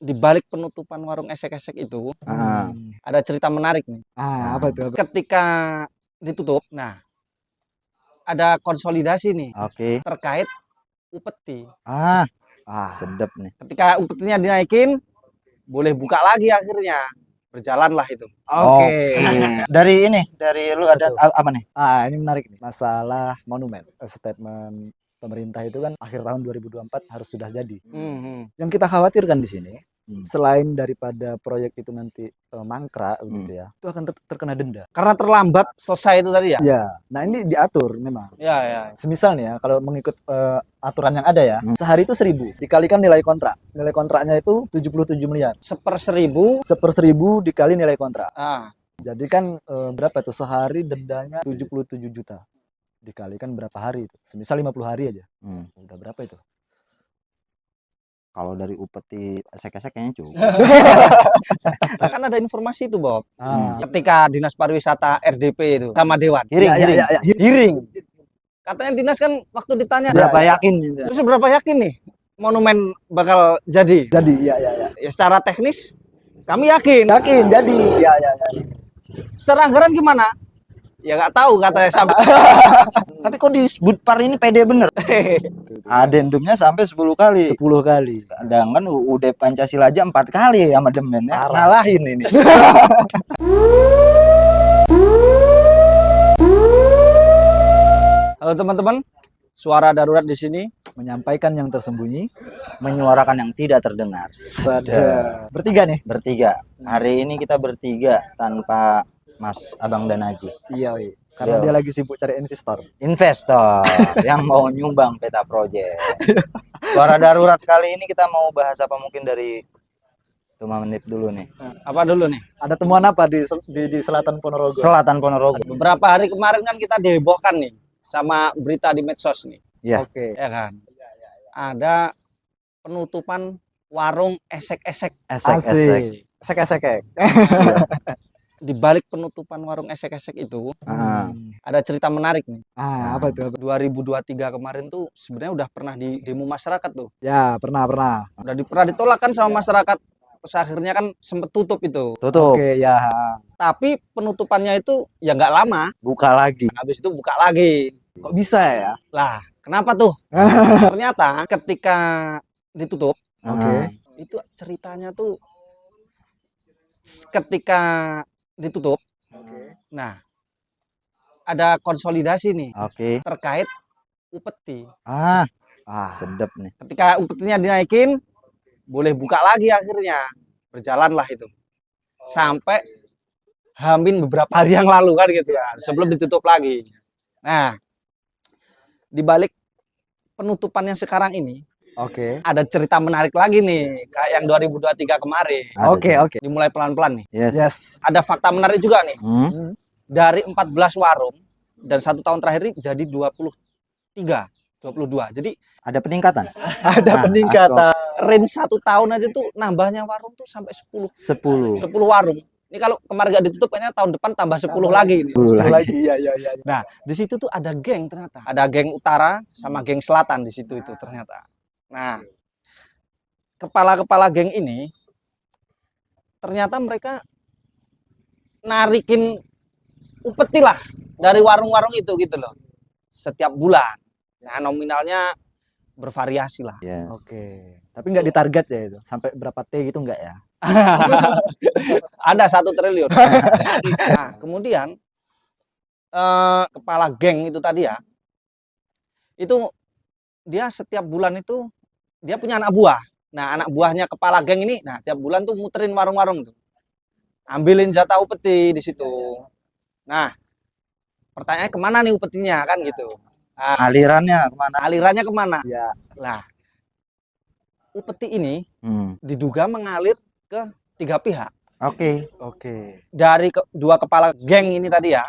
Di balik penutupan warung esek-esek itu ada cerita menarik nih. Apa itu? Ketika ditutup, ada konsolidasi nih Oke. terkait upeti. Sedap nih. Ketika upetinya dinaikin, boleh buka lagi akhirnya. Berjalanlah itu. Oke. Dari lu ada apa nih? Ini menarik nih. Masalah monumen. Statement pemerintah itu kan akhir tahun 2024 harus sudah jadi. Yang kita khawatirkan di sini, selain daripada proyek itu nanti mangkrak gitu ya, itu akan terkena denda. Karena terlambat selesai itu tadi ya? Ya, nah ini diatur memang. Ya. Semisal nih ya, kalau mengikut aturan yang ada ya, sehari itu 1.000 dikalikan nilai kontrak. Nilai kontraknya itu 77 miliar. 1/1000. 1/1000 dikali nilai kontrak. Jadi kan berapa tuh sehari dendanya 77 juta. Dikalikan berapa hari itu? Semisal 50 hari aja. Udah berapa itu? Kalau dari upeti esek-esek kayaknya cukup. Kan ada informasi itu, Bob. Ketika Dinas Pariwisata RDP itu sama Dewan. Hiring. Katanya dinas kan waktu ditanya Berapa yakin gitu. Terus berapa yakin nih monumen bakal jadi? Jadi, ya. Ya secara teknis kami yakin. Jadi. Ya. Secara anggaran gimana? Ya nggak tahu katanya sampai. Tapi kok disebut par ini pede bener. Adendumnya sampai 10 kali. 10 kali. Kadang kan UUD Pancasila aja 4 kali sama demen ya. Ngalahin ini. Halo teman-teman, suara darurat di sini menyampaikan yang tersembunyi, menyuarakan yang tidak terdengar. Bertiga nih. Bertiga. Hari ini kita bertiga tanpa Mas Abang dan Aji. Iya, karena dia lagi sibuk cari investor yang mau nyumbang peta project. Suara darurat kali ini kita mau bahas apa mungkin dari 5 menit dulu nih. Apa dulu nih? Ada temuan apa di Selatan Ponorogo? Selatan Ponorogo. Beberapa hari kemarin kan kita dihebohkan nih sama berita di medsos nih. Iya. Oke. Ya kan? Ada penutupan warung esek-esek. Esek-esek. Di balik penutupan warung esek-esek itu ada cerita menarik nih. Apa itu? 2023 kemarin tuh sebenarnya udah pernah di demo masyarakat tuh. Ya, pernah. Pernah ditolak kan sama masyarakat. Terus akhirnya kan sempet tutup itu. Oke, ya. Tapi penutupannya itu ya nggak lama. Buka lagi. Habis itu buka lagi. Kok bisa ya? Lah, kenapa tuh? Ternyata ketika ditutup, itu ceritanya tuh ketika ditutup. Nah, ada konsolidasi nih terkait upeti. Sedap nih. Ketika upetinya dinaikin, boleh buka lagi akhirnya. Berjalanlah itu. Sampai hamin beberapa hari yang lalu kan gitu ya, sebelum ditutup lagi. Nah, di balik penutupan yang sekarang ini, ada cerita menarik lagi nih, kayak yang 2023 kemarin. Oke. Dimulai pelan-pelan nih. Yes. Ada fakta menarik juga nih. Dari 14 warung dan 1 tahun terakhir ini jadi 23, 22. Jadi ada peningkatan. Peningkatan. Range 1 tahun aja tuh nambahnya warung tuh sampai 10 warung. Ini kalau kemarin gak ditutup, kayaknya tahun depan tambah 10 lagi. 10 lagi. Iya. Nah, di situ tuh ada geng ternyata. Ada geng utara sama geng selatan di situ itu ternyata. Nah, kepala-kepala geng ini ternyata mereka narikin upeti lah dari warung-warung itu gitu loh. Setiap bulan. Nah, nominalnya bervariasi lah. Yes. Oke. Tapi nggak ditarget ya itu. Sampai berapa T gitu nggak ya? Ada 1 triliun. Nah, kemudian kepala geng itu tadi ya, itu dia setiap bulan itu dia punya anak buah. Nah, anak buahnya kepala geng ini, nah tiap bulan tuh muterin warung-warung tuh, ambilin jatah upeti di situ. Nah, pertanyaannya kemana nih upetinya kan gitu. Nah, alirannya kemana? Ya. Lah, upeti ini diduga mengalir ke 3 pihak. Oke. Dari 2 kepala geng ini tadi ya,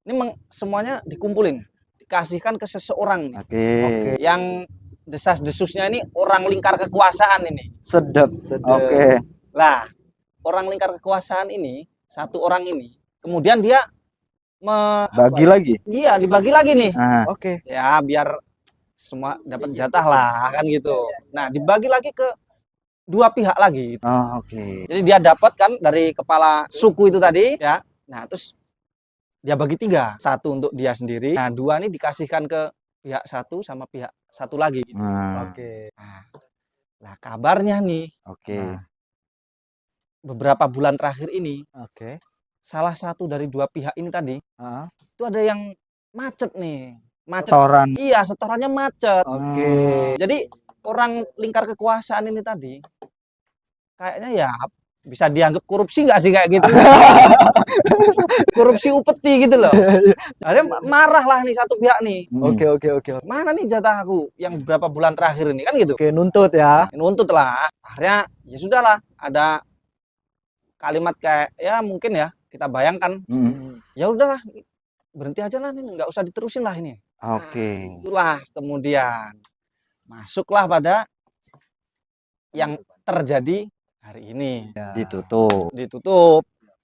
ini semuanya dikumpulin, dikasihkan ke seseorang nih. Yang desas-desusnya ini orang lingkar kekuasaan ini. Sedap. Lah, orang lingkar kekuasaan ini, 1 orang ini, kemudian dia bagi lagi. Iya, dibagi lagi nih. Oke. Ya, biar semua dapat jatah lah kan gitu. Nah, dibagi lagi ke dua pihak lagi. Oh, oke. Jadi dia dapat kan dari kepala suku itu tadi ya. Nah, terus dia bagi 3. 1 untuk dia sendiri. Nah, 2 nih dikasihkan ke pihak satu sama pihak satu lagi. Nah, Oke. Nah, kabarnya nih oke. Nah. beberapa bulan terakhir ini Oke. salah satu dari 2 pihak ini tadi Ah, itu ada yang macet nih. Macet. Setoran. Iya, setorannya macet. Oke. Jadi orang lingkar kekuasaan ini tadi kayaknya ya bisa dianggap korupsi nggak sih kayak gitu? Korupsi upeti gitu loh. Akhirnya marah lah nih satu pihak nih. Oke, oke, oke. Mana nih jatah aku yang beberapa bulan terakhir ini kan gitu. Oke, nuntut ya. Nuntut lah. Akhirnya ya sudahlah, ada kalimat kayak ya mungkin ya kita bayangkan Hmm. ya udahlah berhenti aja lah nih, nggak usah diterusin lah ini. Oke. Itulah kemudian masuklah pada yang terjadi hari ini. Ya. Ditutup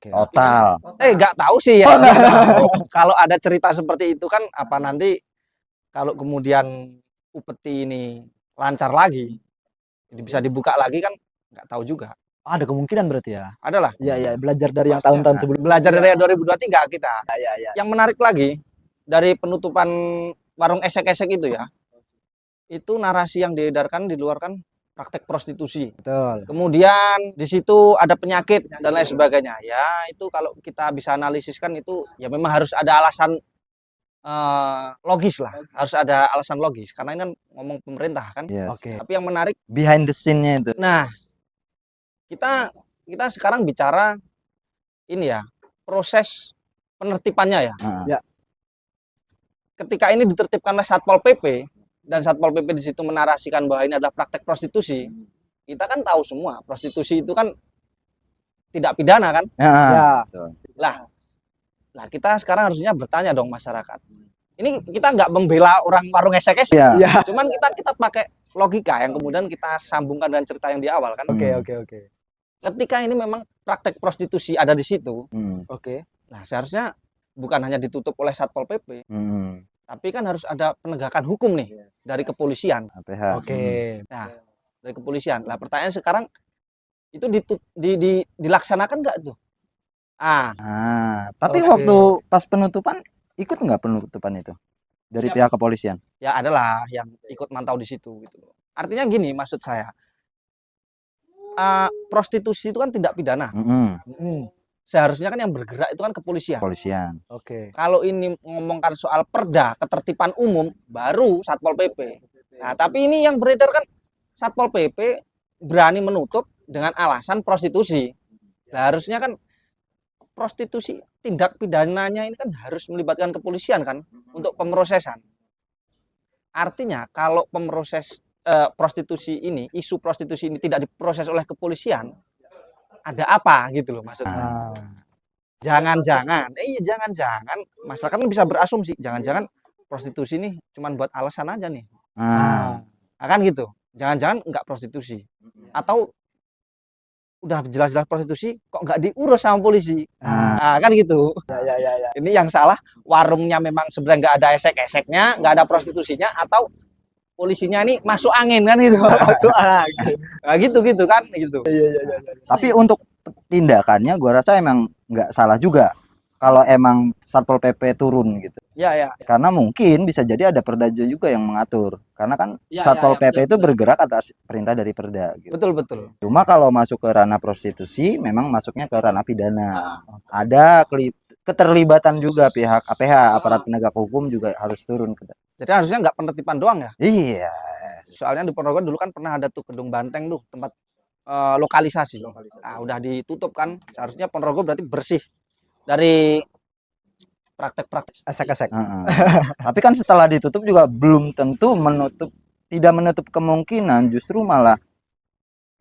Oke. total. Nggak tahu sih ya. Nggak tahu. Kalau ada cerita seperti itu kan apa nanti kalau kemudian upeti ini lancar lagi, bisa dibuka lagi kan nggak tahu juga. Ada kemungkinan berarti ya. Adalah Iya, iya, belajar dari yang tahun-tahun sebelumnya. belajar dari 2023 kita. Ya, ya. Yang menarik lagi dari penutupan warung esek-esek itu ya, itu narasi yang diedarkan di luar kan praktek prostitusi. Betul. Kemudian di situ ada penyakit dan lain sebagainya. Ya itu kalau kita bisa analisiskan itu ya memang harus ada alasan logis lah, harus ada alasan logis karena ini kan ngomong pemerintah kan. Yes. Oke. Tapi yang menarik, Behind the scene-nya itu. nah kita sekarang bicara ini ya proses penertibannya ya. Heeh. Ya. Ketika ini ditertibkan oleh Satpol PP dan Satpol PP di situ menarasikan bahwa ini adalah praktek prostitusi, kita kan tahu semua prostitusi itu kan tidak pidana kan. Heeh. Ya. Betul. Lah kita sekarang harusnya bertanya dong masyarakat. Ini kita nggak membela orang warung esek-esek, Iya. Ya. cuman kita pakai logika yang kemudian kita sambungkan dengan cerita yang di awal kan. Oke, Hmm. oke, oke. Ketika ini memang praktek prostitusi ada di situ, Hmm. Oke. nah seharusnya bukan hanya ditutup oleh Satpol PP, Hmm. tapi kan harus ada penegakan hukum nih dari kepolisian. APH. Oke. Nah, dari kepolisian. Nah, pertanyaan sekarang itu dilaksanakan nggak tuh? Tapi Oke. waktu pas penutupan ikut nggak penutupan itu dari Siapa? pihak kepolisian? Ya adalah yang ikut mantau di situ gitu loh. Artinya gini maksud saya. Prostitusi itu kan tidak pidana. Mm-mm. Seharusnya kan yang bergerak itu kan kepolisian. Kepolisian. Oke. Kalau ini ngomongkan soal perda, ketertiban umum, baru Satpol PP. Nah, tapi ini yang beredar kan Satpol PP berani menutup dengan alasan prostitusi. Nah, harusnya kan prostitusi tindak pidananya ini kan harus melibatkan kepolisian kan untuk pemrosesan. Artinya kalau prostitusi ini, isu prostitusi ini tidak diproses oleh kepolisian, ada apa gitu loh maksudnya. Ah. Jangan-jangan, masyarakat kan bisa berasumsi, jangan-jangan prostitusi ini cuma buat alasan aja nih. Ah. Kan gitu. Jangan-jangan nggak prostitusi. Atau udah jelas-jelas prostitusi kok nggak diurus sama polisi. Kan gitu. Ya. Ini yang salah warungnya memang sebenarnya nggak ada esek-eseknya, nggak ada prostitusinya, atau polisinya ini masuk angin kan gitu. Masuk angin. Nah, gitu kan gitu. Iya. Tapi untuk tindakannya gua rasa emang nggak salah juga kalau emang Satpol PP turun gitu. Ya. Karena mungkin bisa jadi ada perda juga yang mengatur. Karena kan Ya, Satpol ya, PP itu betul. bergerak atas perintah dari perda gitu. Betul. Cuma kalau masuk ke ranah prostitusi memang masuknya ke ranah pidana. Ada keterlibatan juga pihak APH, aparat penegak hukum juga harus turun. Jadi harusnya nggak penertiban doang ya. Iya. Soalnya di Ponorogo dulu kan pernah ada tuh gedung banteng tuh tempat lokalisasi. Nah, udah ditutup kan. Seharusnya Ponorogo berarti bersih dari praktek-praktek Esek-esek. Heeh. Tapi kan setelah ditutup juga belum tentu tidak menutup kemungkinan justru malah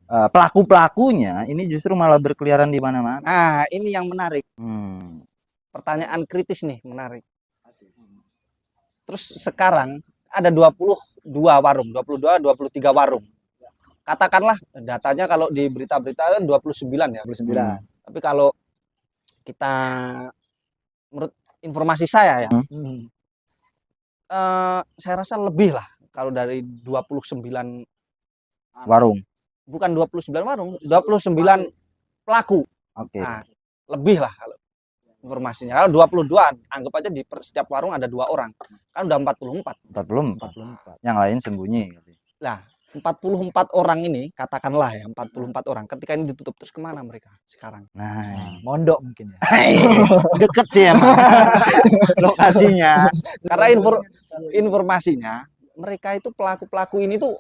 pelaku-pelakunya ini justru malah berkeliaran di mana-mana. Nah, ini yang menarik. Pertanyaan Pertanyaan kritis nih, menarik. Terus sekarang ada 22 warung, 23 warung. Katakanlah datanya kalau di berita-berita kan 29 ya. 29. Tapi kalau kita menurut informasi saya ya, saya rasa lebih lah kalau dari 29 warung. bukan 29 warung, 29 pelaku. Oke. Nah, lebih lah kalau informasinya. Kalau 22, anggap aja di setiap warung ada 2 orang. Kan udah 44. 44. 44. Yang lain sembunyi. Lah, 44 orang ini, katakanlah ya, 44 orang. Ketika ini ditutup, terus kemana mereka sekarang? Nah, Mondok mungkin ya. deket sih emang lokasinya. Karena informasinya, mereka itu pelaku-pelaku ini tuh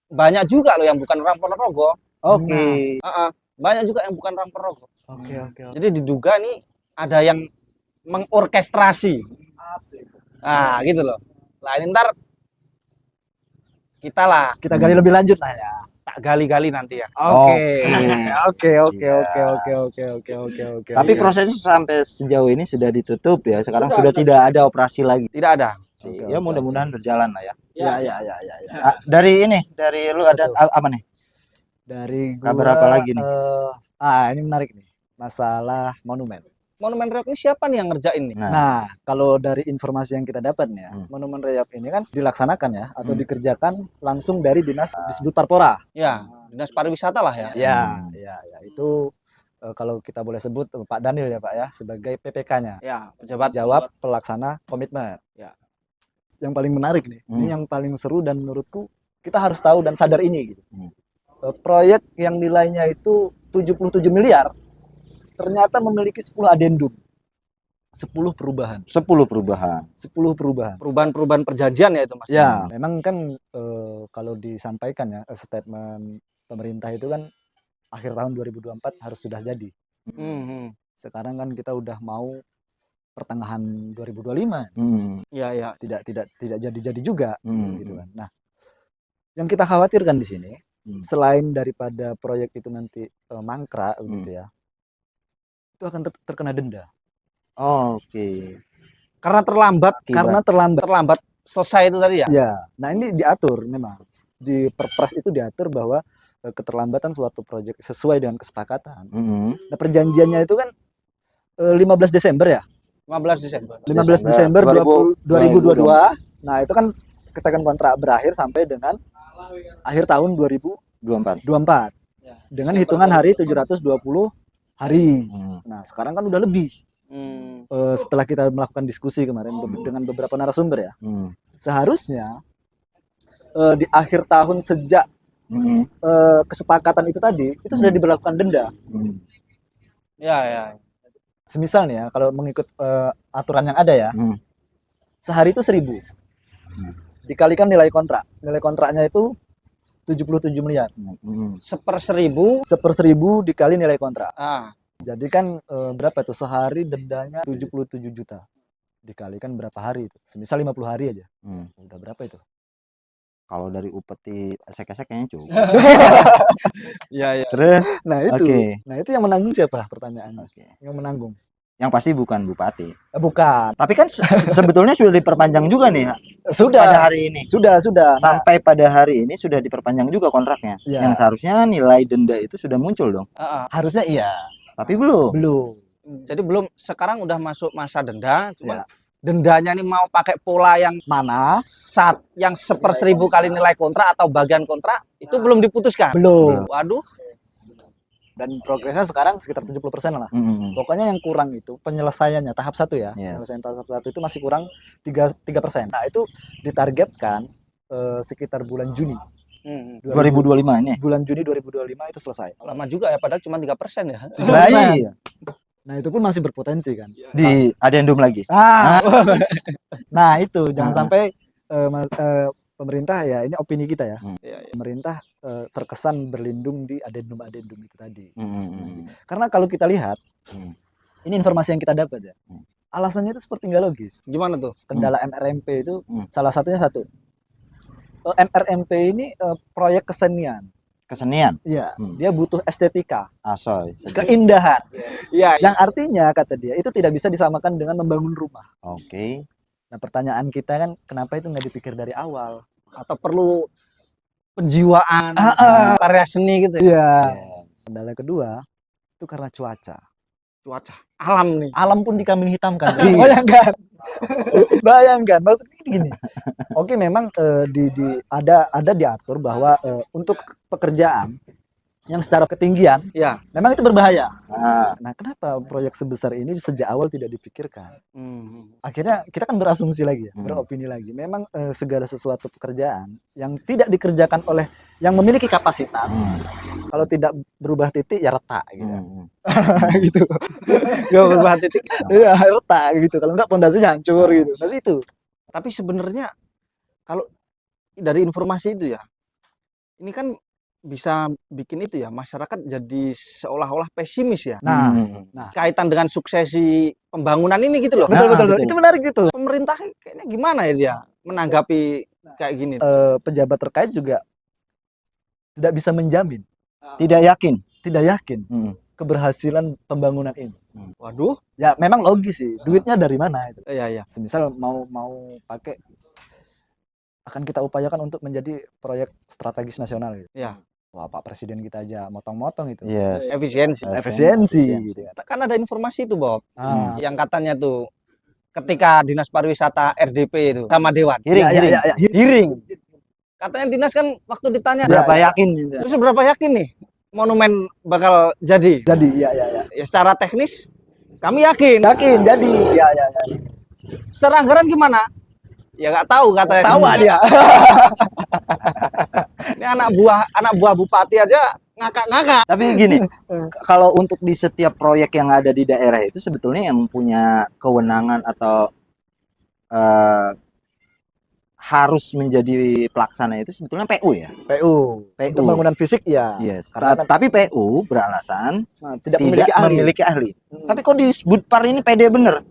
banyak juga loh yang bukan orang Ponorogo. Oke. Banyak juga yang bukan orang Ponorogo. Oke. Jadi diduga nih ada yang mengorkestrasi. Nah, gitu loh. Nah, ini ntar Kita gali lebih lanjut lah ya. tak gali-gali nanti ya. Oke. Tapi prosesnya sampai sejauh ini sudah ditutup ya. Sekarang sudah tidak ada operasi lagi. Tidak ada. Ya mudah-mudahan berjalan lah ya. Ya. Dari lu ada apa nih? Dari Kabar apa lagi nih? Ini menarik nih. Masalah monumen. Monumen Reok ini siapa nih yang ngerjain nih? Nah, kalau dari informasi yang kita dapat nih ya, Monumen Reok ini kan dilaksanakan ya atau dikerjakan langsung dari Dinas Disbud Parpora. Ya, Dinas Pariwisata lah ya. Ya. Itu kalau kita boleh sebut Pak Daniel ya Pak ya sebagai PPK-nya. Ya, pejabat Jawab pelaksana komitmen. Ya. Yang paling menarik nih, ini yang paling seru dan menurutku kita harus tahu dan sadar ini gitu. Proyek yang nilainya itu 77 miliar ternyata memiliki 10 adendum. 10 perubahan. 10 perubahan. 10 perubahan. perubahan perjanjian ya itu Mas. Ya, memang kan kalau disampaikan ya statement pemerintah itu kan akhir tahun 2024 harus sudah jadi. Sekarang kan kita udah mau pertengahan 2025. Ya. Tidak jadi juga gitu kan. Nah, yang kita khawatirkan di sini selain daripada proyek itu nanti mangkrak gitu ya. Itu akan terkena denda. Oke. Karena terlambat selesai itu tadi ya. Ya, nah ini diatur memang di Perpres itu diatur bahwa keterlambatan suatu proyek sesuai dengan kesepakatan. Nah, perjanjiannya itu kan 15 Desember ya. 15 Desember. 15 Desember 2022. Nah, itu kan ketekan kontrak berakhir sampai dengan akhir tahun 2024. Dengan hitungan hari 720 hari. Nah, sekarang kan udah lebih. Setelah kita melakukan diskusi kemarin dengan beberapa narasumber ya. Seharusnya di akhir tahun sejak kesepakatan itu tadi itu sudah diberlakukan denda. Ya. Semisal nih ya, kalau mengikut aturan yang ada ya, sehari itu 1.000. Dikalikan nilai kontrak. Nilai kontraknya itu 77 miliar. Seper 1.000 dikali nilai kontrak. Jadi kan berapa itu sehari dendanya 77 juta. Dikalikan berapa hari itu? Semisal 50 hari aja. Udah berapa itu? Kalau dari upeti esek-esek kayaknya cukup. Ya. Terus Nah, itu. Oke. Nah, itu yang menanggung siapa pertanyaannya? Oke. Yang menanggung. Yang pasti bukan bupati. Bukan. Tapi kan sebetulnya sudah diperpanjang juga nih Sudah. pada hari ini. Sudah. Nah, Sampai pada hari ini sudah diperpanjang juga kontraknya. Ya. Yang seharusnya nilai denda itu sudah muncul dong. harusnya iya. Tapi belum. Jadi belum, sekarang udah masuk masa denda, cuma dendanya ini mau pakai pola yang Mana? yang seper 1.000 kali nilai kontrak atau bagian kontrak itu belum diputuskan. Belum. Waduh. Dan progresnya sekarang sekitar 70% lah. Pokoknya yang kurang itu penyelesaiannya tahap 1 ya. Penyelesaian tahap 1 itu masih kurang 3%. Nah, itu ditargetkan sekitar bulan Juni. 2025 ini. Bulan Juni 2025 itu selesai. Lama juga ya, padahal cuma 3% ya. Baik. Nah, itu pun masih berpotensi kan. Di adendum lagi. Nah, itu jangan sampai pemerintah ya, ini opini kita ya. Pemerintah terkesan berlindung di adendum-adendum itu tadi. Karena kalau kita lihat, ini informasi yang kita dapat ya. Alasannya itu seperti nggak logis. Gimana tuh? Kendala MRMP itu salah satunya satu. MRMP ini proyek kesenian. Kesenian. Iya, dia butuh estetika, Asoy. keindahan. Iya. Yang artinya kata dia itu tidak bisa disamakan dengan membangun rumah. Oke. Nah, pertanyaan kita kan kenapa itu nggak dipikir dari awal? Atau perlu penjiwaan karya seni gitu ya? Iya. Kendala kedua itu karena cuaca. Alam nih. Alam pun dikambing hitamkan. Bayangkan. Maksudnya gini. Oke, memang ada diatur bahwa untuk pekerjaan yang secara ketinggian Ya. memang itu berbahaya. Nah, Nah, kenapa proyek sebesar ini sejak awal tidak dipikirkan? Hmm. Akhirnya kita kan berasumsi lagi ya, beropini lagi. Memang segala sesuatu pekerjaan yang tidak dikerjakan oleh yang memiliki kapasitas, kalau tidak berubah titik ya retak gitu. Gitu. Gak berubah titik. Iya, retak gitu. Kalau enggak pondasinya hancur gitu. Nah, itu. Tapi sebenarnya kalau dari informasi itu ya, ini kan bisa bikin itu ya, masyarakat jadi seolah-olah pesimis ya. Nah, Kaitan dengan suksesi pembangunan ini gitu loh. betul, betul, betul. itu menarik gitu. Pemerintah kayaknya gimana ya dia menanggapi kayak gini? Pejabat terkait juga tidak bisa menjamin, tidak yakin. tidak yakin keberhasilan pembangunan ini. Waduh. Ya memang logis sih, duitnya dari mana itu. Iya, iya. Semisal mau pakai, akan kita upayakan untuk menjadi proyek strategis nasional gitu. Iya. Wah, Pak Presiden kita aja motong-motong itu. Yes. Efisiensi. Efisiensi gitu kan. Kan ada informasi itu, Bob. Ah. Yang katanya tuh ketika Dinas Pariwisata RDP itu sama Dewan Hiring, Ya, hiring. ya, ya, ya. hearing. Katanya Dinas kan waktu ditanya Berapa Ya, yakin? terus seberapa yakin nih monumen bakal jadi? Jadi ya, ya, ya. Ya secara teknis kami yakin. Yakin jadi. Ya, ya, ya. Secara anggaran gimana? Ya nggak tahu katanya. Tahu dia. Ini anak buah bupati aja ngakak-ngakak. Tapi gini, kalau untuk di setiap proyek yang ada di daerah itu sebetulnya yang punya kewenangan atau harus menjadi pelaksana itu sebetulnya PU ya. PU. Untuk bangunan fisik ya. Yes. Karena kan, Tapi PU beralasan tidak tidak memiliki ahli. Tapi kok disebut par ini pede bener?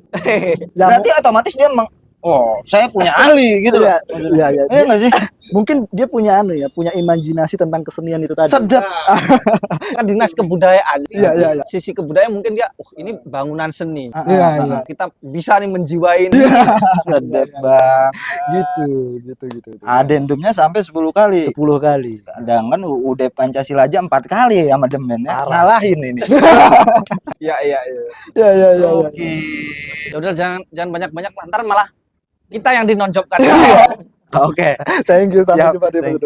Ya, Berarti otomatis dia saya punya ahli gitu loh. ya, ya, ya. Iya nggak sih? Mungkin dia punya punya imajinasi tentang kesenian itu tadi. Sedap. Kan Dinas Kebudayaan. Iya, iya, iya. Sisi kebudayaan mungkin dia, ini bangunan seni. Iya, iya. Kita bisa nih menjiwain. Sedap bang. Gitu. Adendumnya sampai 10 kali. 10 kali. Sedangkan UUD Pancasila aja 4 kali sama demen ya. Parah. Ngalahin ini. Iya. Ya, ya, ya, ya. Oke. Ya udah jangan banyak-banyak, ntar malah kita yang dinonjokkan. Oke. Thank you, sampai Siap. jumpa di Thank you.